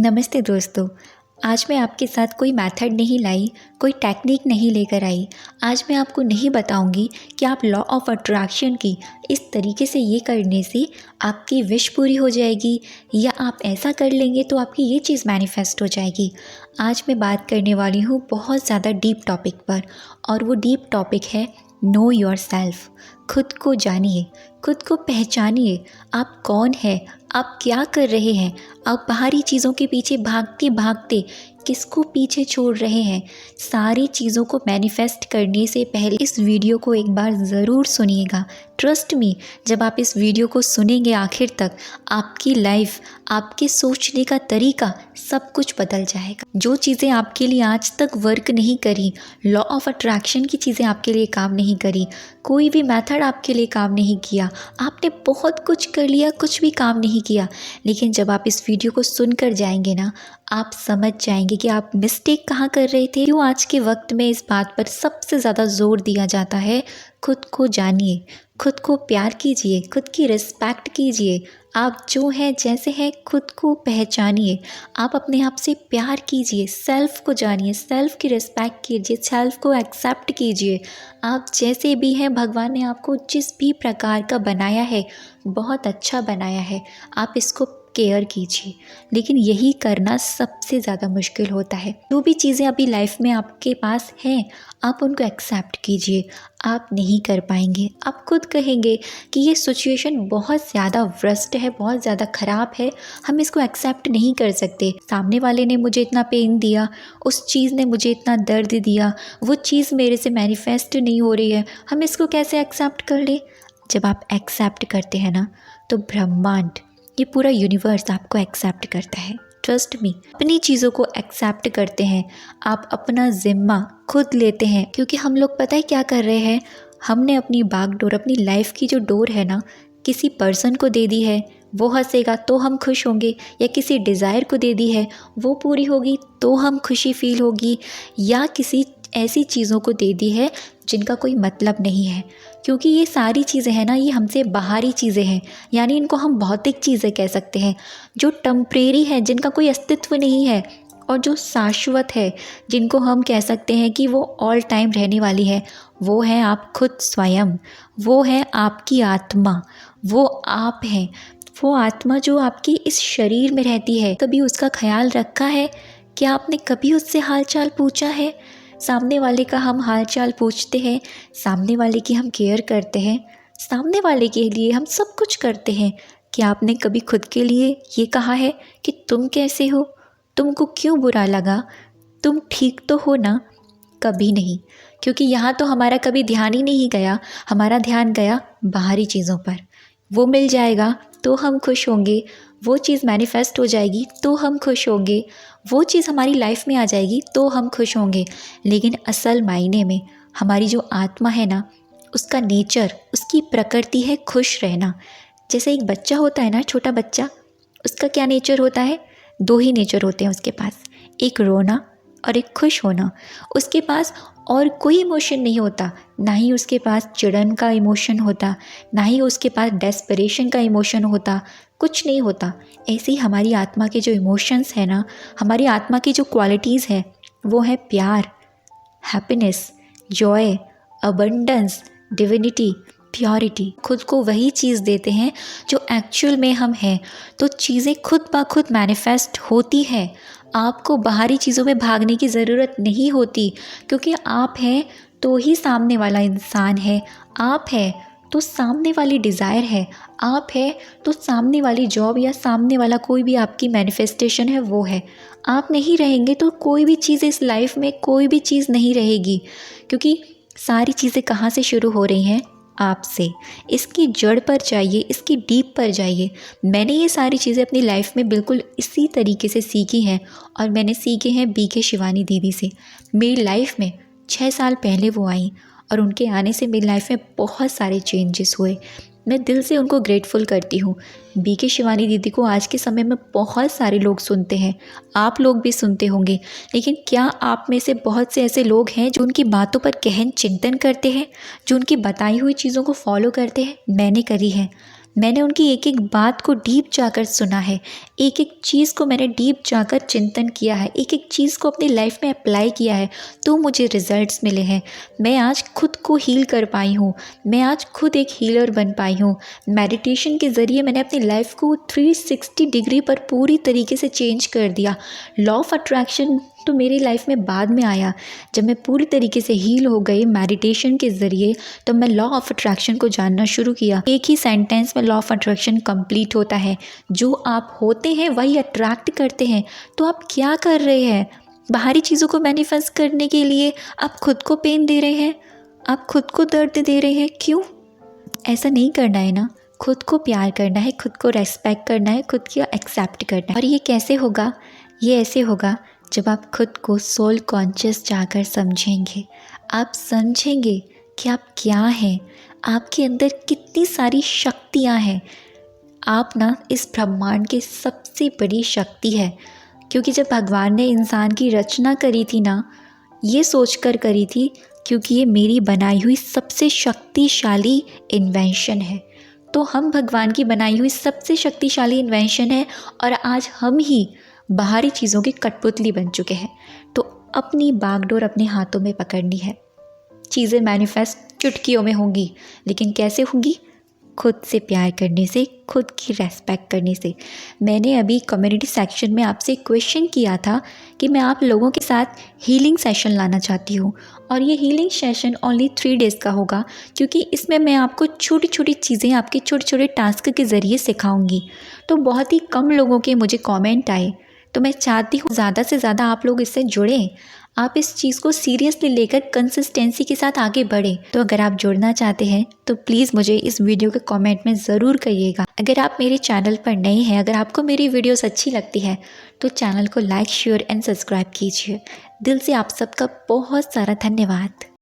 नमस्ते दोस्तों। आज मैं आपके साथ कोई मेथड नहीं लाई, कोई टेक्निक नहीं लेकर आई। आज मैं आपको नहीं बताऊंगी कि आप लॉ ऑफ अट्रैक्शन की इस तरीके से ये करने से आपकी विश पूरी हो जाएगी या आप ऐसा कर लेंगे तो आपकी ये चीज़ मैनिफेस्ट हो जाएगी। आज मैं बात करने वाली हूँ बहुत ज़्यादा डीप टॉपिक पर, और वो डीप टॉपिक है नो योर सेल्फ। खुद को जानिए, खुद को पहचानिए। आप कौन हैं, आप क्या कर रहे हैं, आप बाहरी चीज़ों के पीछे भागते भागते किसको पीछे छोड़ रहे हैं। सारी चीज़ों को मैनिफेस्ट करने से पहले इस वीडियो को एक बार ज़रूर सुनिएगा। ट्रस्ट मी, जब आप इस वीडियो को सुनेंगे आखिर तक, आपकी लाइफ, आपके सोचने का तरीका सब कुछ बदल जाएगा। जो चीज़ें आपके लिए आज तक वर्क नहीं करी, लॉ ऑफ अट्रैक्शन की चीज़ें आपके लिए काम नहीं करी, कोई भी मेथड आपके लिए काम नहीं किया, आपने बहुत कुछ कर लिया, कुछ भी काम नहीं किया, लेकिन जब आप इस वीडियो को सुनकर जाएंगे ना, आप समझ जाएंगे कि आप मिस्टेक कहाँ कर रहे थे। क्यों आज के वक्त में इस बात पर सबसे ज़्यादा जोर दिया जाता है, खुद को जानिए, खुद को प्यार कीजिए, खुद की रिस्पेक्ट कीजिए। आप जो हैं, जैसे हैं, खुद को पहचानिए। आप अपने आप से प्यार कीजिए, सेल्फ़ को जानिए, सेल्फ़ की रिस्पेक्ट कीजिए, सेल्फ़ को एक्सेप्ट कीजिए। आप जैसे भी हैं, भगवान ने आपको जिस भी प्रकार का बनाया है, बहुत अच्छा बनाया है। आप इसको केयर कीजिए, लेकिन यही करना सबसे ज़्यादा मुश्किल होता है। जो भी चीज़ें अभी लाइफ में आपके पास हैं, आप उनको एक्सेप्ट कीजिए। आप नहीं कर पाएंगे, आप खुद कहेंगे कि ये सिचुएशन बहुत ज़्यादा वर्स्ट है, बहुत ज़्यादा ख़राब है, हम इसको एक्सेप्ट नहीं कर सकते। सामने वाले ने मुझे इतना पेन दिया, उस चीज़ ने मुझे इतना दर्द दिया, वो चीज़ मेरे से मैनिफेस्ट नहीं हो रही है, हम इसको कैसे एक्सेप्ट कर लें। जब आप एक्सेप्ट करते हैं ना, तो ब्रह्मांड, ये पूरा यूनिवर्स आपको एक्सेप्ट करता है। ट्रस्ट मी, अपनी चीज़ों को एक्सेप्ट करते हैं, आप अपना ज़िम्मा खुद लेते हैं। क्योंकि हम लोग पता है क्या कर रहे हैं, हमने अपनी बागडोर, अपनी लाइफ की जो डोर है ना, किसी पर्सन को दे दी है, वो हंसेगा तो हम खुश होंगे, या किसी डिज़ायर को दे दी है, वो पूरी होगी तो हम खुशी फील होगी, या किसी ऐसी चीज़ों को दे दी है जिनका कोई मतलब नहीं है। क्योंकि ये सारी चीज़ें हैं ना, ये हमसे बाहरी चीज़ें हैं, यानी इनको हम भौतिक चीज़ें कह सकते हैं, जो टेम्परेरी है, जिनका कोई अस्तित्व नहीं है। और जो शाश्वत है, जिनको हम कह सकते हैं कि वो ऑल टाइम रहने वाली है, वो है आप खुद स्वयं, वो है आपकी आत्मा, वो आप हैं। वो आत्मा जो आपकी इस शरीर में रहती है, कभी उसका ख्याल रखा है? क्या आपने कभी उससे हालचाल पूछा है? सामने वाले का हम हालचाल पूछते हैं, सामने वाले की हम केयर करते हैं, सामने वाले के लिए हम सब कुछ करते हैं। क्या आपने कभी खुद के लिए ये कहा है कि तुम कैसे हो, तुमको क्यों बुरा लगा, तुम ठीक तो हो ना? कभी नहीं, क्योंकि यहाँ तो हमारा कभी ध्यान ही नहीं गया। हमारा ध्यान गया बाहरी चीज़ों पर। वो मिल जाएगा तो हम खुश होंगे, वो चीज़ मैनिफेस्ट हो जाएगी तो हम खुश होंगे, वो चीज़ हमारी लाइफ में आ जाएगी तो हम खुश होंगे। लेकिन असल मायने में हमारी जो आत्मा है ना, उसका नेचर, उसकी प्रकृति है खुश रहना। जैसे एक बच्चा होता है ना, छोटा बच्चा, उसका क्या नेचर होता है? दो ही नेचर होते हैं उसके पास, एक रोना और एक खुश होना। उसके पास और कोई इमोशन नहीं होता, ना ही उसके पास चिड़न का इमोशन होता, ना ही उसके पास डेस्परेशन का इमोशन होता, कुछ नहीं होता। ऐसे ही हमारी आत्मा के जो इमोशंस हैं ना, हमारी आत्मा की जो क्वालिटीज़ हैं, वो है प्यार, happiness, Joy, abundance, divinity, purity. खुद को वही चीज़ देते हैं जो एक्चुअल में हम हैं, तो चीज़ें खुद ब खुद मैनिफेस्ट होती है। आपको बाहरी चीज़ों में भागने की ज़रूरत नहीं होती, क्योंकि आप हैं तो ही सामने वाला इंसान है, आप हैं तो सामने वाली डिज़ायर है, आप है तो सामने वाली जॉब या सामने वाला कोई भी आपकी मैनिफेस्टेशन है वो है। आप नहीं रहेंगे तो कोई भी चीज़ इस लाइफ में, कोई भी चीज़ नहीं रहेगी। क्योंकि सारी चीज़ें कहाँ से शुरू हो रही हैं? आपसे। इसकी जड़ पर जाइए, इसकी डीप पर जाइए। मैंने ये सारी चीज़ें अपनी लाइफ में बिल्कुल इसी तरीके से सीखी हैं, और मैंने सीखे हैं BK शिवानी दीदी से। मेरी लाइफ में 6 साल पहले वो आई, और उनके आने से मेरी लाइफ में बहुत सारे चेंजेस हुए। मैं दिल से उनको ग्रेटफुल करती हूँ। BK शिवानी दीदी को आज के समय में बहुत सारे लोग सुनते हैं, आप लोग भी सुनते होंगे, लेकिन क्या आप में से बहुत से ऐसे लोग हैं जो उनकी बातों पर गहन चिंतन करते हैं, जो उनकी बताई हुई चीज़ों को फॉलो करते हैं? मैंने करी है। मैंने उनकी एक एक बात को डीप जाकर सुना है, एक एक चीज़ को मैंने डीप जाकर चिंतन किया है, एक एक चीज़ को अपनी लाइफ में अप्लाई किया है, तो मुझे रिजल्ट्स मिले हैं। मैं आज खुद को हील कर पाई हूँ, मैं आज खुद एक हीलर बन पाई हूँ। मेडिटेशन के ज़रिए मैंने अपनी लाइफ को 360 डिग्री पर पूरी तरीके से चेंज कर दिया। लॉ ऑफ अट्रैक्शन तो मेरी लाइफ में बाद में आया, जब मैं पूरी तरीके से हील हो गई मेडिटेशन के ज़रिए, तो मैं लॉ ऑफ अट्रैक्शन को जानना शुरू किया। एक ही सेंटेंस में लॉ ऑफ अट्रैक्शन कंप्लीट होता है, जो आप होते हैं वही अट्रैक्ट करते हैं। तो आप क्या कर रहे हैं? बाहरी चीज़ों को मैनिफेस्ट करने के लिए आप खुद को पेन दे रहे हैं, आप खुद को दर्द दे रहे हैं। क्यों? ऐसा नहीं करना है ना। खुद को प्यार करना है, खुद को रेस्पेक्ट करना है, खुद को एक्सेप्ट करना है। और ये कैसे होगा? ये ऐसे होगा जब आप खुद को सोल कॉन्शियस जाकर समझेंगे। आप समझेंगे कि आप क्या हैं, आपके अंदर कितनी सारी शक्तियाँ हैं। आप ना इस ब्रह्मांड की सबसे बड़ी शक्ति है, क्योंकि जब भगवान ने इंसान की रचना करी थी ना, ये सोचकर करी थी क्योंकि ये मेरी बनाई हुई सबसे शक्तिशाली इन्वेंशन है। तो हम भगवान की बनाई हुई सबसे शक्तिशाली इन्वेंशन है, और आज हम ही बाहरी चीज़ों की कठपुतली बन चुके हैं। तो अपनी बागडोर अपने हाथों में पकड़नी है। चीज़ें मैनिफेस्ट चुटकियों में होंगी, लेकिन कैसे होंगी? खुद से प्यार करने से, खुद की रेस्पेक्ट करने से। मैंने अभी कम्युनिटी सेक्शन में आपसे क्वेश्चन किया था कि मैं आप लोगों के साथ हीलिंग सेशन लाना चाहती हूँ, और ये हीलिंग सेशन ओनली 3 डेज़ का होगा, क्योंकि इसमें मैं आपको छोटी छोटी चीज़ें आपके छोटे छोटे टास्क के ज़रिए सिखाऊंगी। तो बहुत ही कम लोगों के मुझे कमेंट आए, तो मैं चाहती हूँ ज़्यादा से ज़्यादा आप लोग इससे जुड़ें, आप इस चीज़ को सीरियसली लेकर कंसिस्टेंसी के साथ आगे बढ़ें। तो अगर आप जुड़ना चाहते हैं तो प्लीज़ मुझे इस वीडियो के कमेंट में ज़रूर कहिएगा। अगर आप मेरे चैनल पर नए हैं, अगर आपको मेरी वीडियोस अच्छी लगती है, तो चैनल को लाइक, शेयर एंड सब्सक्राइब कीजिए। दिल से आप सबका बहुत सारा धन्यवाद।